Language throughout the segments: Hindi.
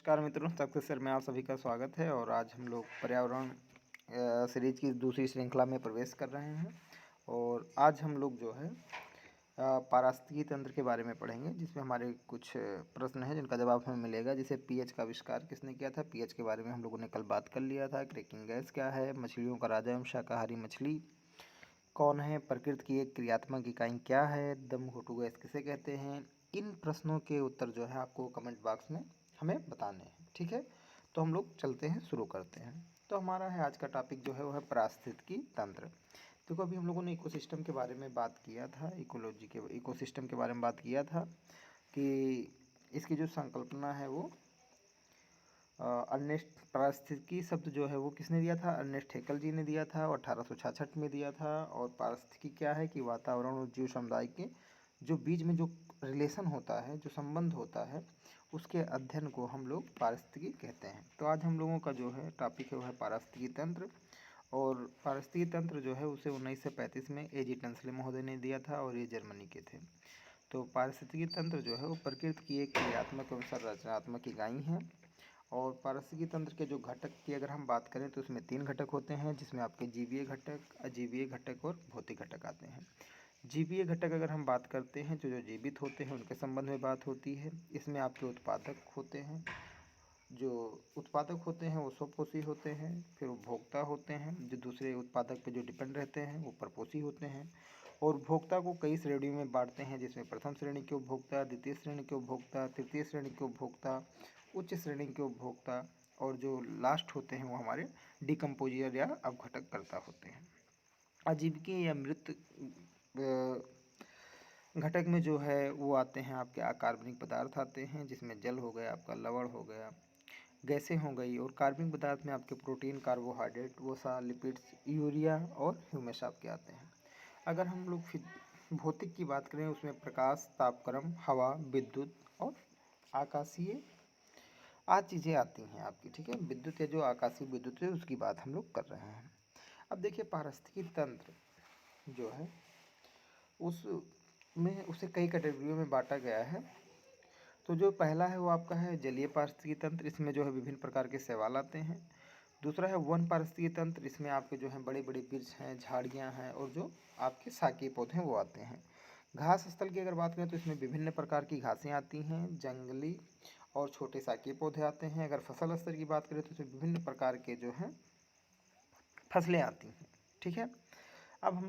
नमस्कार मित्रों, सक्सेस सर में आप सभी का स्वागत है। और आज हम लोग पर्यावरण सीरीज की दूसरी श्रृंखला में प्रवेश कर रहे हैं। और आज हम लोग जो है पारिस्थितिकी तंत्र के बारे में पढ़ेंगे, जिसमें हमारे कुछ प्रश्न हैं जिनका जवाब हमें मिलेगा। जैसे पीएच का आविष्कार किसने किया था। पीएच के बारे में हम लोगों ने कल बात कर लिया था। क्रैकिंग गैस क्या है, मछलियों का राजा एवं शाकाहारी मछली कौन है, प्रकृति की एक क्रियात्मक इकाई क्या है, दम घोटू गैस किसे कहते हैं। इन प्रश्नों के उत्तर जो है आपको कमेंट बॉक्स में हमें बताने हैं, ठीक है। तो हम लोग चलते हैं, शुरू करते हैं। तो हमारा है आज का टॉपिक जो है वो है पारिस्थितिकी तंत्र। देखो, अभी हम लोगों ने इकोसिस्टम के बारे में बात किया था, इकोसिस्टम के बारे में बात किया था कि इसकी जो संकल्पना है वो अर्नेस्ट, पारिस्थितिकी शब्द जो है वो किसने दिया था, अर्नेस्ट हेकल जी ने दिया था, और 1866 में दिया था। और पारिस्थितिकी क्या है कि वातावरण और जीव समुदाय के जो बीच में जो रिलेशन होता है, जो संबंध होता है, उसके अध्ययन को हम लोग पारिस्थितिकी कहते हैं। तो आज हम लोगों का जो है टॉपिक है वो है पारिस्थितिकी तंत्र। और पारिस्थितिकी तंत्र जो है उसे 1935 में A.G. टंसले महोदय ने दिया था, और ये जर्मनी के थे। तो पारिस्थितिकी तंत्र जो है वो प्रकृति की एक क्रियात्मक एवं संरचनात्मक इकाई है। और पारिस्थितिकी तंत्र के जो घटक की अगर हम बात करें तो उसमें 3 घटक होते हैं, जिसमें आपके जीवीय घटक, अजीवीय घटक और भौतिक घटक आते हैं। जीवीय घटक अगर हम बात करते हैं तो जो जीवित होते हैं उनके संबंध में बात होती है। इसमें आपके उत्पादक होते हैं, जो उत्पादक होते हैं वो स्वपोषी होते हैं। फिर उपभोक्ता होते हैं, जो दूसरे उत्पादक पे जो डिपेंड रहते हैं वो परपोषी होते हैं। और उपभोक्ता को कई श्रेणियों में बांटते हैं, जिसमें प्रथम श्रेणी के उपभोक्ता, द्वितीय श्रेणी के उपभोक्ता, तृतीय श्रेणी के उपभोक्ता, उच्च श्रेणी के उपभोक्ता, और जो लास्ट होते हैं वो हमारे डिकम्पोजर या अपघटककर्ता होते हैं। आजीविकीय या मृत घटक में जो है वो आते हैं आपके अकार्बनिक पदार्थ आते हैं, जिसमें जल हो गया, आपका लवण हो गया, गैसें हो गई। और कार्बनिक पदार्थ में आपके प्रोटीन, कार्बोहाइड्रेट, वसा, लिपिड्स, यूरिया और ह्यूमस आपके आते हैं। अगर हम लोग फिर भौतिक की बात करें, उसमें प्रकाश, तापक्रम, हवा, विद्युत और आकाशीय आज चीज़ें आती हैं आपकी, ठीक है। विद्युत या जो आकाशीय विद्युत है उसकी बात हम लोग कर रहे हैं। अब देखिए, पारिस्थितिकी तंत्र जो है उसमें उसे कई कैटेगरियों में बांटा गया है। तो जो पहला है वो आपका है जलीय पारिस्थितिकी तंत्र। इसमें जो है विभिन्न प्रकार के शैवाल आते हैं। दूसरा है वन पारिस्थितिकी तंत्र। इसमें आपके जो हैं बड़े बड़े वृक्ष हैं, झाड़ियाँ हैं, और जो आपके शाकीय पौधे हैं वो आते हैं। घास स्थल की अगर बात करें तो इसमें विभिन्न प्रकार की घासें आती हैं, जंगली और छोटे शाकीय पौधे आते हैं। अगर फसल स्तर की बात करें तो इसमें विभिन्न प्रकार के जो हैं फसलें आती हैं, ठीक है। अब हम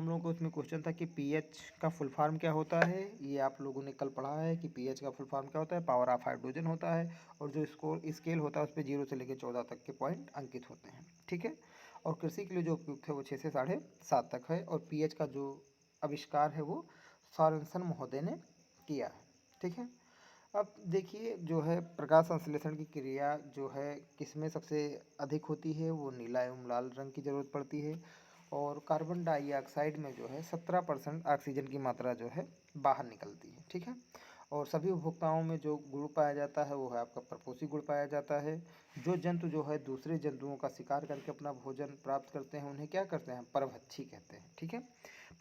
लोगों को इसमें क्वेश्चन था कि पीएच का फुल फॉर्म क्या होता है। ये आप लोगों ने कल पढ़ा है कि पीएच का फुल फॉर्म क्या होता है, पावर ऑफ हाइड्रोजन होता है। और जो स्केल होता है उस पर 0 से लेकर 14 तक के पॉइंट अंकित होते हैं, ठीक है। और कृषि के लिए जो उपयुक्त है वो 6 से 7.5 तक है। और पीएच का जो आविष्कार है वो सॉरेनसन महोदय ने किया है, ठीक है। अब देखिए, जो है प्रकाश संश्लेषण की क्रिया जो है किसमें सबसे अधिक होती है, वो नीला एवं लाल रंग की ज़रूरत पड़ती है। और कार्बन डाइऑक्साइड में जो है 17% ऑक्सीजन की मात्रा जो है बाहर निकलती है, ठीक है। और सभी उपभोक्ताओं में जो गुण पाया जाता है वो है आपका परपोषी गुण पाया जाता है। जो जंतु जो है दूसरे जंतुओं का शिकार करके अपना भोजन प्राप्त करते हैं उन्हें क्या करते हैं, परभक्षी कहते हैं, ठीक है।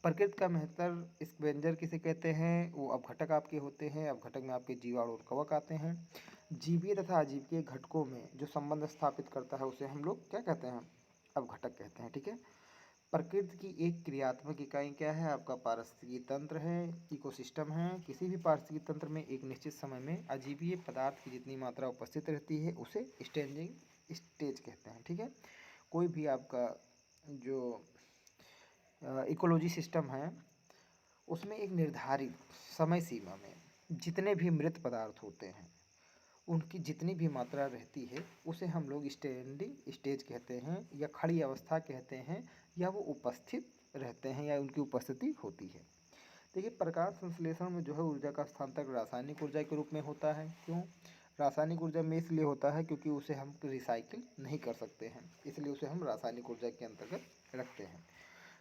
प्रकृति का महत्तर स्क्वेंजर किसे कहते हैं, वो अपघटक आपके होते हैं। अपघटक में आपके जीवाणु और कवक आते हैं। जीवीय तथा अजीविकीय घटकों में जो संबंध स्थापित करता है उसे हम लोग क्या कहते हैं, अपघटक कहते हैं, ठीक है। प्रकृति की एक क्रियात्मक इकाई क्या है, आपका पारिस्थितिकी तंत्र है, इकोसिस्टम है। किसी भी पारिस्थितिकी तंत्र में एक निश्चित समय में अजीवीय पदार्थ की जितनी मात्रा उपस्थित रहती है उसे स्टेंजिंग स्टेज कहते हैं, ठीक है। कोई भी आपका जो इकोलॉजी सिस्टम है उसमें एक निर्धारित समय सीमा में जितने भी मृत पदार्थ होते हैं उनकी जितनी भी मात्रा रहती है उसे हम लोग स्टैंडिंग स्टेज कहते हैं, या खड़ी अवस्था कहते हैं, या वो उपस्थित रहते हैं या उनकी उपस्थिति होती है। देखिए, प्रकाश संश्लेषण में जो है ऊर्जा का हस्तांतरण रासायनिक ऊर्जा के रूप में होता है। क्यों रासायनिक ऊर्जा में इसलिए होता है क्योंकि उसे हम रिसाइकिल नहीं कर सकते हैं, इसलिए उसे हम रासायनिक ऊर्जा के अंतर्गत रखते हैं।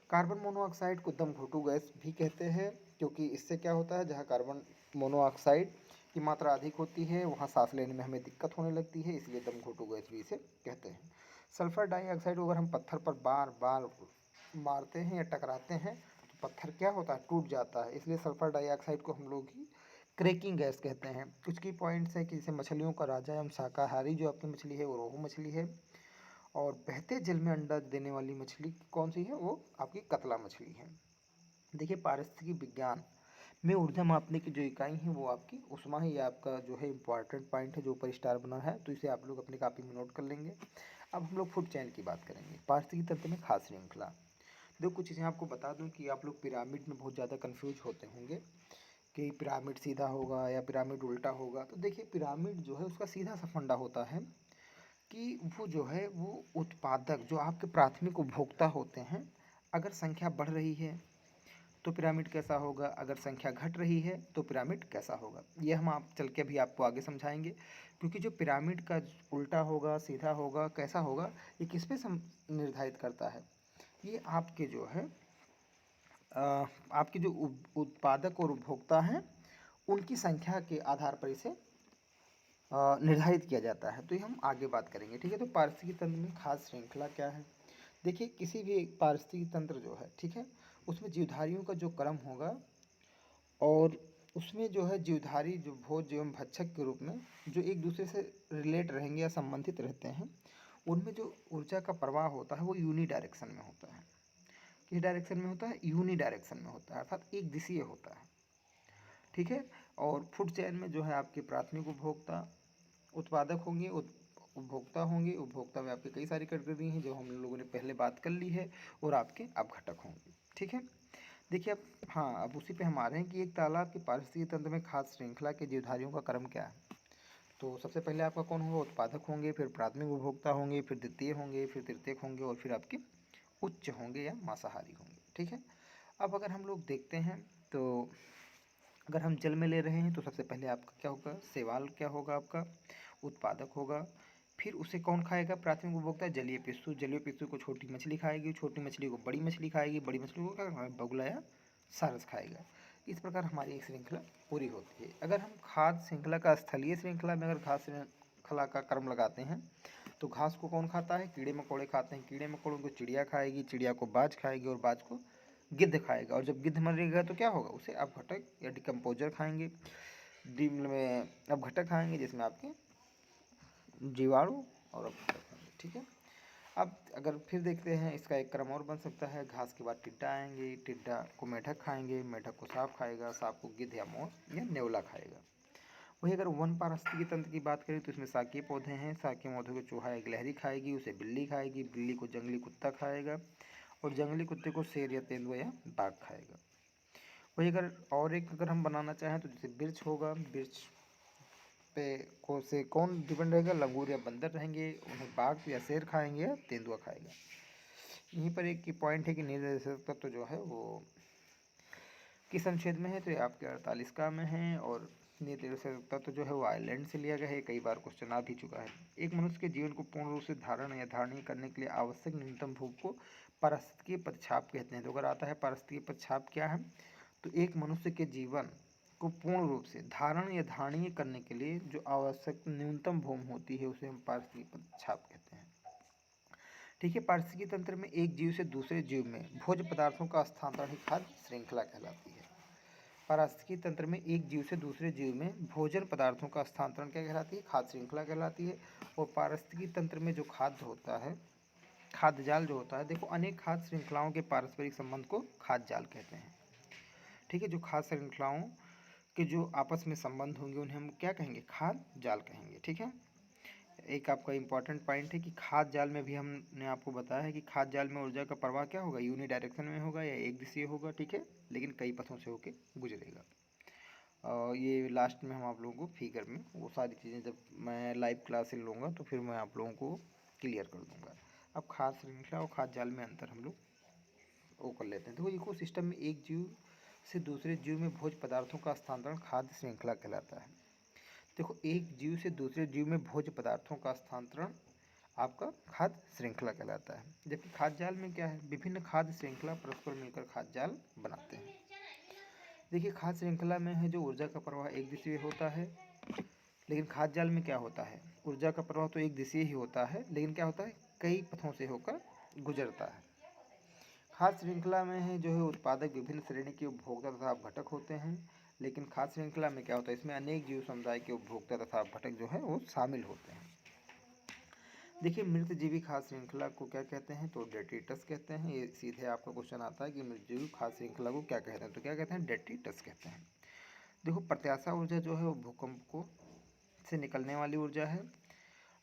कार्बन मोनोऑक्साइड को दम घोटू गैस भी कहते हैं, क्योंकि इससे क्या होता है, जहाँ कार्बन मोनोऑक्साइड की मात्रा अधिक होती है वहाँ सांस लेने में हमें दिक्कत होने लगती है, इसलिए दम घोटू गैस भी इसे कहते हैं। सल्फर डाइऑक्साइड को अगर हम पत्थर पर बार बार मारते हैं या टकराते हैं तो पत्थर क्या होता है, टूट जाता है, इसलिए सल्फर डाइऑक्साइड को हम लोग ही क्रैकिंग गैस कहते हैं। कुछ की पॉइंट्स हैं कि जैसे मछलियों का राजा एवं शाकाहारी जो आपकी मछली है वो रोहू मछली है, और बहते जल में अंडा देने वाली मछली कौन सी है, वो आपकी कतला मछली है। देखिए पारिस्थितिकी विज्ञान में ऊर्जा मापने की जो इकाई है वो आपकी उष्मा है। ये आपका जो है इंपॉर्टेंट पॉइंट है जो ऊपर स्टार बना है, तो इसे आप लोग अपनी कॉपी में नोट कर लेंगे। अब हम लोग फूड चेन की बात करेंगे। पारिस्थितिकी तंत्र में खाद्य श्रृंखला। देखो कुछ चीज़ें आपको बता दूं कि आप लोग पिरामिड में बहुत ज़्यादा कंफ्यूज होते होंगे कि पिरामिड सीधा होगा या पिरामिड उल्टा होगा। तो देखिए पिरामिड जो है उसका सीधा सा फंडा होता है कि वो जो है वो उत्पादक जो आपके प्राथमिक उपभोक्ता होते हैं, अगर संख्या बढ़ रही है तो पिरामिड कैसा होगा, अगर संख्या घट रही है तो पिरामिड कैसा होगा। ये हम आप चल के भी आपको आगे समझाएंगे, क्योंकि जो पिरामिड का उल्टा होगा सीधा होगा कैसा होगा ये किस पे निर्धारित करता है, ये आपके जो है आपके जो उत्पादक और उपभोक्ता हैं उनकी संख्या के आधार पर इसे निर्धारित किया जाता है। तो ये हम आगे बात करेंगे, ठीक है। तो पारिस्थितिकी तंत्र में खाद्य श्रृंखला क्या है। देखिए किसी भी पारिस्थितिकी तंत्र जो है, ठीक है, उसमें जीवधारियों का जो क्रम होगा और उसमें जो है जीवधारी जो भोज एवं भक्षक के रूप में जो एक दूसरे से रिलेट रहेंगे या संबंधित रहते हैं, उनमें जो ऊर्जा का प्रवाह होता है वो यूनी डायरेक्शन में होता है। किस डायरेक्शन में होता है, यूनी डायरेक्शन में होता है, अर्थात एक दिशीय होता है, ठीक है। और फूड चेन में जो है आपके प्राथमिक उपभोक्ता उत्पादक होंगे, उपभोक्ता होंगे, उपभोक्ता में आपके कई सारी कैटेगरी हैं जो हम लोगों ने पहले बात कर ली है, और आपके अपघटक होंगे, ठीक है। देखिए अब हाँ, अब उसी पे हम आ रहे हैं कि एक तालाब के पारिस्थितिकी तंत्र में खाद्य श्रृंखला के जीवधारियों का क्रम क्या है। तो सबसे पहले आपका कौन होगा, उत्पादक होंगे, फिर प्राथमिक उपभोक्ता होंगे, फिर द्वितीय होंगे, फिर तृतीयक होंगे, और फिर आपके उच्च होंगे या मांसाहारी होंगे, ठीक है। अब अगर हम लोग देखते हैं तो अगर हम जल में ले रहे हैं तो सबसे पहले आपका क्या होगा, शैवाल क्या होगा, आपका उत्पादक होगा। फिर उसे कौन खाएगा, प्राथमिक उपभोक्ता जलीय पिस्सू, जलीय पिस्सू को छोटी मछली खाएगी, छोटी मछली को बड़ी मछली खाएगी, बड़ी मछली को क्या खाएगा, बगुला या सारस खाएगा। इस प्रकार हमारी एक श्रृंखला पूरी होती है। अगर हम खाद्य श्रृंखला का स्थलीय श्रृंखला में अगर खाद्य श्रृंखला का क्रम लगाते हैं तो घास को कौन खाता है, कीड़े मकोड़े खाते हैं, कीड़े मकोड़ों को चिड़िया खाएगी, चिड़िया को बाज खाएगी, और बाज को गिद्ध खाएगा, और जब गिद्ध मरेगा तो क्या होगा, उसे अपघटक या डिकम्पोजर खाएंगे। डिम में अपघटक खाएंगे जिसमें आपके जीवाणु और अपघटक होंगे, ठीक है। अब अगर फिर देखते हैं इसका एक क्रम और बन सकता है, घास के बाद टिड्डा आएंगे, टिड्डा को मेढक खाएंगे, मेढक को सांप खाएगा, सांप को गिद्ध या मोर या नेवला खाएगा। वही अगर वन पारिस्थितिकी तंत्र की बात करें तो इसमें शाकीय पौधे हैं, शाकीय पौधों को चूहा या गिलहरी खाएगी, उसे बिल्ली खाएगी, बिल्ली को जंगली कुत्ता खाएगा, और जंगली कुत्ते को शेर या तेंदुआ या बाघ खाएगा। वही अगर और एक अगर हम बनाना चाहें तो जैसे बिरछ होगा, बिरछ पे को से कौन डिपेंड रहेगा, लंगूर या बंदर रहेंगे, उन्हें बाघ या शेर खाएंगे या तेंदुआ खाएगा। यहीं पर एक की पॉइंट है कि निर्देशक तत्व जो है वो किस अनुच्छेद में है, तो ये आपके 48 का में है, और निर्देशक तत्व जो है वो आयरलैंड से लिया गया है, कई बार क्वेश्चन आ भी चुका है। एक मनुष्य के जीवन को पूर्ण रूप से धारण या धारणीय करने के लिए आवश्यक न्यूनतम भूख को पारिस्थितिकीय पदछाप कहते हैं। तो अगर आता है पारिस्थितिकीय पदछाप क्या है, तो एक मनुष्य के जीवन को पूर्ण रूप से धारण या धारणीय करने के लिए जो आवश्यक न्यूनतम भूख होती है उसे हम पारिस्थितिकीय पदछाप कहते हैं, ठीक है। पारिस्थितिकी तंत्र में एक जीव से दूसरे जीव में भोज्य पदार्थों का स्थानांतरण ही खाद्य श्रृंखला कहलाती है। पारिस्थितिकी तंत्र में एक जीव से दूसरे जीव में भोजन पदार्थों का स्थानांतरण क्या कहलाती है, खाद्य श्रृंखला कहलाती है। और पारिस्थितिकी तंत्र में जो खाद्य होता है, खाद्य जाल जो होता है, देखो अनेक खाद्य श्रृंखलाओं के पारस्परिक संबंध को खाद्य जाल कहते हैं, ठीक है। जो खाद्य श्रृंखलाओं के जो आपस में संबंध होंगे उन्हें हम क्या कहेंगे, खाद्य जाल कहेंगे, ठीक है। एक आपका इंपॉर्टेंट पॉइंट है कि खाद्य जाल में भी हमने आपको बताया है कि खाद्य जाल में ऊर्जा का प्रवाह क्या होगा, यूनि डायरेक्शन में होगा या एक दिशीय होगा, ठीक है, लेकिन कई पथों से होकर गुजरेगा। ये लास्ट में हम आप लोगों को फिगर में वो सारी चीज़ें जब मैं लाइव क्लास लूँगा तो फिर मैं आप लोगों को क्लियर कर दूँगा। अब खाद्य श्रृंखला और खाद्य जाल में अंतर हम लोग वो कर लेते हैं। देखो इको सिस्टम में एक जीव से दूसरे जीव में भोज्य पदार्थों का स्थानांतरण खाद्य श्रृंखला कहलाता है। देखो एक जीव से दूसरे जीव में भोज्य पदार्थों का स्थानांतरण आपका खाद्य श्रृंखला कहलाता है। जबकि खाद्य जाल में क्या है, विभिन्न खाद्य श्रृंखला परस्पर मिलकर खाद्य जाल बनाते हैं। देखिए खाद्य श्रृंखला में है जो ऊर्जा का प्रवाह एक दिशीय होता है, लेकिन खाद्य जाल में क्या होता है, ऊर्जा का प्रवाह तो एक दिशीय ही होता है, लेकिन क्या होता है, कई पथों से होकर गुजरता है। खाद्य श्रृंखला में है जो है उत्पादक विभिन्न श्रेणी के उपभोक्ता तथा अपघटक होते हैं, लेकिन खाद्य श्रृंखला में क्या होता है, इसमें अनेक जीव समुदाय के उपभोक्ता तथा घटक जो है वो शामिल होते हैं। देखिए मृत जीवी खाद्य श्रृंखला को क्या कहते हैं, तो डेट्रिटस कहते हैं। ये सीधे आपका क्वेश्चन आता है कि मृत जीवी खाद्य श्रृंखला को क्या कहते हैं, तो क्या कहते हैं, डेट्रिटस कहते हैं। देखो प्रत्याशा ऊर्जा जो है वो भूकंप को से निकलने वाली ऊर्जा है।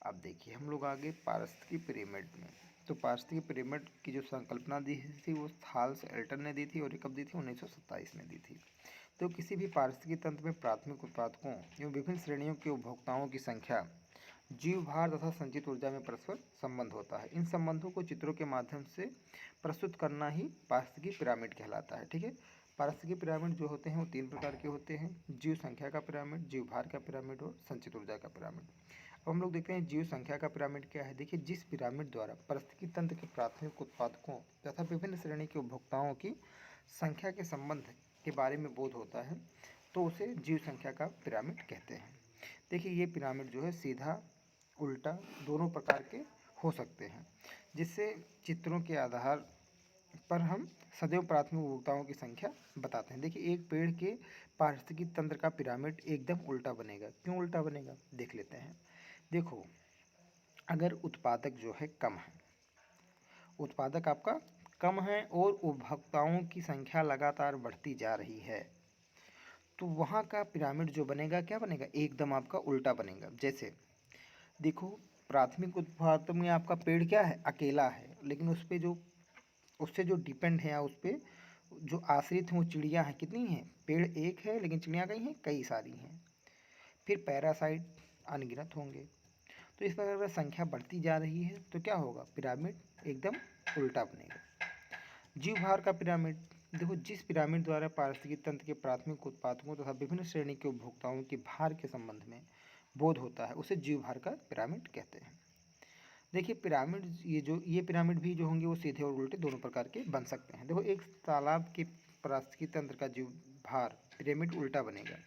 अब देखिए हम लोग आगे पारिस्थितिकी पिरामिड में, तो पारिस्थितिकी पिरामिड की जो संकल्पना दी थी वो थाल्स एल्टन ने दी थी, और ये कब दी थी, 1927 में दी थी। तो किसी भी पारिस्थितिकी तंत्र में प्राथमिक उत्पादकों एवं विभिन्न श्रेणियों के उपभोक्ताओं की संख्या, जीव भार तथा संचित ऊर्जा में परस्पर संबंध होता है। इन संबंधों को चित्रों के माध्यम से प्रस्तुत करना ही पारिस्थितिकी पिरामिड कहलाता है। ठीक है, पारिस्थितिकी पिरामिड जो होते हैं वो 3 प्रकार के होते हैं, जीव संख्या का पिरामिड, जीव भार का पिरामिड और संचित ऊर्जा का पिरामिड। अब हम लोग देखते हैं जीव संख्या का पिरामिड क्या है। देखिए जिस पिरामिड द्वारा पारिस्थितिकी तंत्र के प्राथमिक उत्पादकों तथा विभिन्न श्रेणी के उपभोक्ताओं की संख्या के संबंध के बारे में बोध होता है, तो उसे जीव संख्या का पिरामिड कहते हैं। देखिए ये पिरामिड जो है सीधा उल्टा दोनों प्रकार के हो सकते हैं, जिससे चित्रों के आधार पर हम सदैव प्राथमिक उपभोक्ताओं की संख्या बताते हैं। देखिए एक पेड़ के पारिस्थितिकी तंत्र का पिरामिड एकदम उल्टा बनेगा। क्यों उल्टा बनेगा, देख लेते हैं। देखो अगर उत्पादक जो है कम है, उत्पादक आपका कम है और उपभोक्ताओं की संख्या लगातार बढ़ती जा रही है, तो वहाँ का पिरामिड जो बनेगा क्या बनेगा, एकदम आपका उल्टा बनेगा। जैसे देखो प्राथमिक उत्पादक में आपका पेड़ क्या है, अकेला है, लेकिन उस पर जो उससे जो डिपेंड है या उस पर जो आश्रित हैं वो चिड़िया हैं, कितनी हैं, पेड़ एक है लेकिन चिड़िया कई हैं, कई सारी हैं। फिर पैरासाइट अनगिनत होंगे। तो इस प्रकार अगर संख्या बढ़ती जा रही है तो क्या होगा, पिरामिड एकदम उल्टा बनेगा। जीव भार का पिरामिड, देखो जिस पिरामिड द्वारा पारिस्थितिकी तंत्र के प्राथमिक उत्पादकों तथा विभिन्न श्रेणी के उपभोक्ताओं के भार के संबंध में बोध होता है, उसे जीव भार का पिरामिड कहते हैं। देखिए पिरामिड ये पिरामिड भी जो होंगे वो सीधे और उल्टे दोनों प्रकार के बन सकते हैं। देखो एक तालाब के पारिस्थितिकी तंत्र का जीव भार पिरामिड उल्टा बनेगा,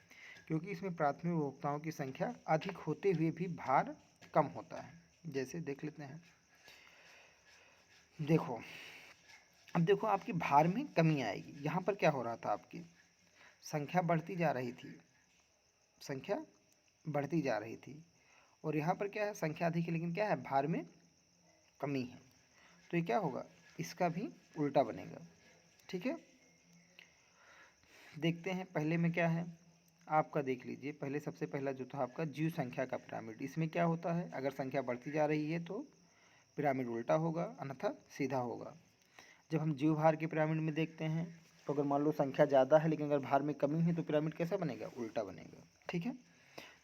क्योंकि इसमें प्राथमिक उपभोक्ताओं की संख्या अधिक होते हुए भी भार कम होता है। जैसे देख लेते हैं, देखो अब देखो आपकी भार में कमी आएगी। यहाँ पर क्या हो रहा था, आपकी संख्या बढ़ती जा रही थी, संख्या बढ़ती जा रही थी, और यहाँ पर क्या है, संख्या अधिक है लेकिन क्या है, भार में कमी है। तो ये क्या होगा, इसका भी उल्टा बनेगा। ठीक है, देखते हैं पहले में क्या है आपका, देख लीजिए पहले सबसे पहला जो था आपका जीव संख्या का पिरामिड। इसमें क्या होता है, अगर संख्या बढ़ती जा रही है तो पिरामिड उल्टा होगा, अन्यथा सीधा होगा। जब हम जीव भार के पिरामिड में देखते हैं तो अगर मान लो संख्या ज़्यादा है लेकिन अगर भार में कमी है तो पिरामिड कैसा बनेगा, उल्टा बनेगा। ठीक है,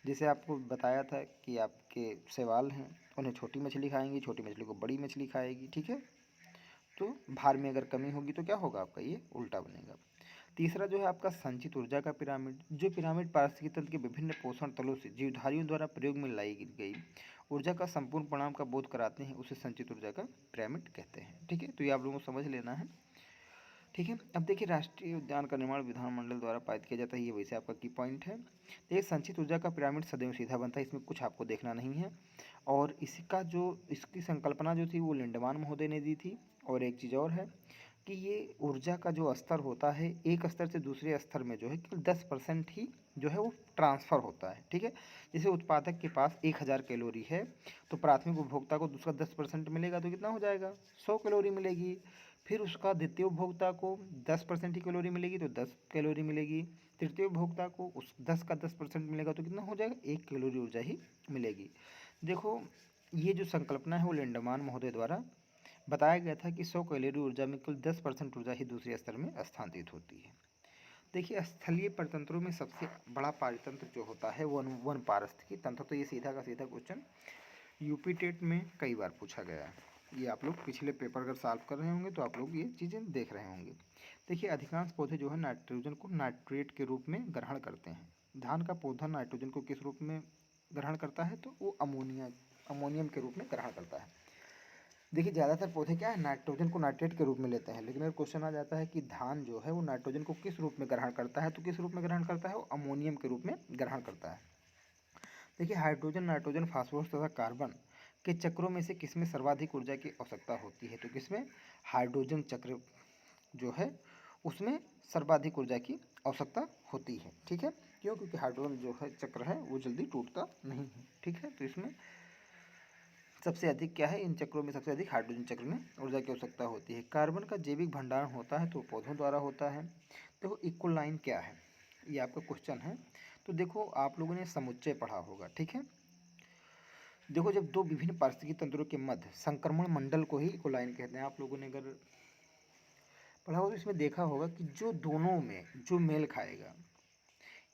जैसे आपको बताया था कि आपके सवाल हैं, उन्हें छोटी मछली खाएंगी, छोटी मछली को बड़ी मछली खाएगी। ठीक है, तो भार में अगर कमी होगी तो क्या होगा आपका, ये उल्टा बनेगा। तीसरा जो है आपका संचित ऊर्जा का पिरामिड। जो पिरामिड पारिस्थितिकी तंत्र के विभिन्न पोषण तलों से जीवधारियों द्वारा प्रयोग में लाई गई ऊर्जा का संपूर्ण परिणाम का बोध कराते हैं, उसे संचित ऊर्जा का पिरामिड कहते हैं। ठीक है, तो ये आप लोगों को समझ लेना है। ठीक है, अब देखिए राष्ट्रीय उद्यान का निर्माण विधानमंडल द्वारा पारित किया जाता है, ये वैसे आपका की पॉइंट है। तो ये संचित ऊर्जा का पिरामिड सदैव सीधा बनता है, इसमें कुछ आपको देखना नहीं है। और इसकी संकल्पना जो थी वो लिंडमान महोदय ने दी थी। और एक चीज़ और है कि ये ऊर्जा का जो स्तर होता है, एक स्तर से दूसरे स्तर में जो है केवल 10% ही जो है वो ट्रांसफ़र होता है। ठीक है, जैसे उत्पादक के पास 1000 कैलोरी है तो प्राथमिक उपभोक्ता को दूसरा 10% मिलेगा तो कितना हो जाएगा, 100 कैलोरी मिलेगी। फिर उसका द्वितीय उपभोक्ता को 10% ही कैलोरी मिलेगी तो 10 कैलोरी मिलेगी। तृतीय उपभोक्ता को उस 10 का 10% मिलेगा तो कितना हो जाएगा, 1 कैलोरी ऊर्जा ही मिलेगी। देखो ये जो संकल्पना है वो लिंडमान महोदय द्वारा बताया गया था कि 100 कैलोरी ऊर्जा में कुल 10% ऊर्जा ही दूसरे स्तर में स्थानांतरित होती है। देखिए स्थलीय परितंत्रों में सबसे बड़ा पारितंत्र जो होता है वन पारिस्थितिकी तंत्र। तो ये सीधा का सीधा क्वेश्चन यूपी टेट में कई बार पूछा गया है। ये आप लोग पिछले पेपर अगर सॉल्व कर रहे होंगे तो आप लोग ये चीज़ें देख रहे होंगे। देखिए अधिकांश पौधे जो है नाइट्रोजन को नाइट्रेट के रूप में ग्रहण करते हैं। धान का पौधा नाइट्रोजन को किस रूप में ग्रहण करता है, तो वो अमोनियम के रूप में ग्रहण करता है। देखिए ज़्यादातर पौधे क्या है, नाइट्रोजन को नाइट्रेट के रूप में लेते हैं, लेकिन अगर क्वेश्चन आ जाता है कि धान जो है वो नाइट्रोजन को किस रूप में ग्रहण करता है, तो किस रूप में ग्रहण करता है, वो अमोनियम के रूप में ग्रहण करता है। देखिए हाइड्रोजन, नाइट्रोजन, फास्फोरस तथा कार्बन के चक्रों में से किसमें सर्वाधिक ऊर्जा की आवश्यकता होती है, तो किसमें, हाइड्रोजन चक्र जो है उसमें सर्वाधिक ऊर्जा की आवश्यकता होती है। ठीक है, क्यों? क्योंकि हाइड्रोजन जो है चक्र है वो जल्दी टूटता नहीं है। ठीक है, तो इसमें सबसे अधिक क्या है, इन चक्रों में सबसे अधिक हाइड्रोजन चक्र में ऊर्जा की आवश्यकता होती है। कार्बन का जैविक भंडारण होता है तो पौधों द्वारा होता है। देखो इक्विलाइन क्या है, ये आपका क्वेश्चन है। तो देखो आप लोगों ने समुच्चय पढ़ा होगा। ठीक है, देखो जब दो विभिन्न पारिस्थितिकी तंत्रों के मध्य संक्रमण मंडल को ही इक्विलाइन कहते हैं। आप लोगों ने अगर पढ़ा हो तो इसमें देखा होगा कि जो दोनों में जो मेल खाएगा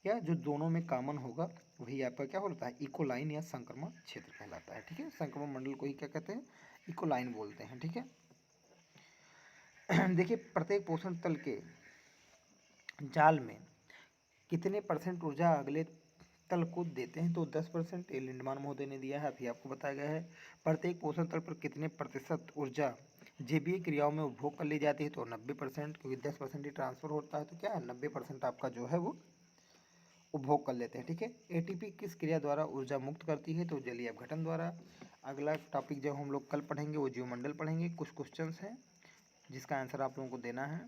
या जो दोनों में कॉमन होगा वही आपका क्या होता है, इकोलाइन या संक्रमण क्षेत्र कहलाता है। ठीक है, संक्रमण मंडल को ही क्या कहते हैं, इकोलाइन बोलते हैं। ठीक है, देखिए प्रत्येक पोषण तल के जाल में कितने % ऊर्जा अगले तल को देते हैं, तो 10%। ये लिंडमान महोदय ने दिया है, अभी आपको बताया गया है। प्रत्येक पोषण तल पर कितने % ऊर्जा जैवीय क्रियाओं में उपभोग कर ली जाती है, तो 90%, क्योंकि 10% ही ट्रांसफर होता है, तो क्या है 90% आपका जो है वो उपभोग कर लेते हैं। ठीक है, एटीपी किस क्रिया द्वारा ऊर्जा मुक्त करती है, तो जलीय अपघटन द्वारा। अगला टॉपिक जब हम लोग कल पढ़ेंगे वो जीवमंडल पढ़ेंगे। कुछ क्वेश्चंस हैं जिसका आंसर आप लोगों को देना है।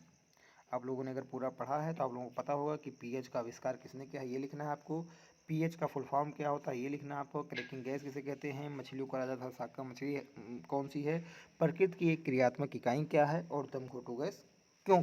आप लोगों ने अगर पूरा पढ़ा है तो आप लोगों को पता होगा कि पीएच का आविष्कार किसने किया है, ये लिखना है आपको। पीएच का फुल फॉर्म क्या होता है ये लिखना है आपको। क्रैकिंग गैस किसे कहते हैं, मछलियों का राजा था साका मछली कौन सी है, प्रकृति की एक क्रियात्मक इकाई क्या है, और दम घोटू गैस क्यों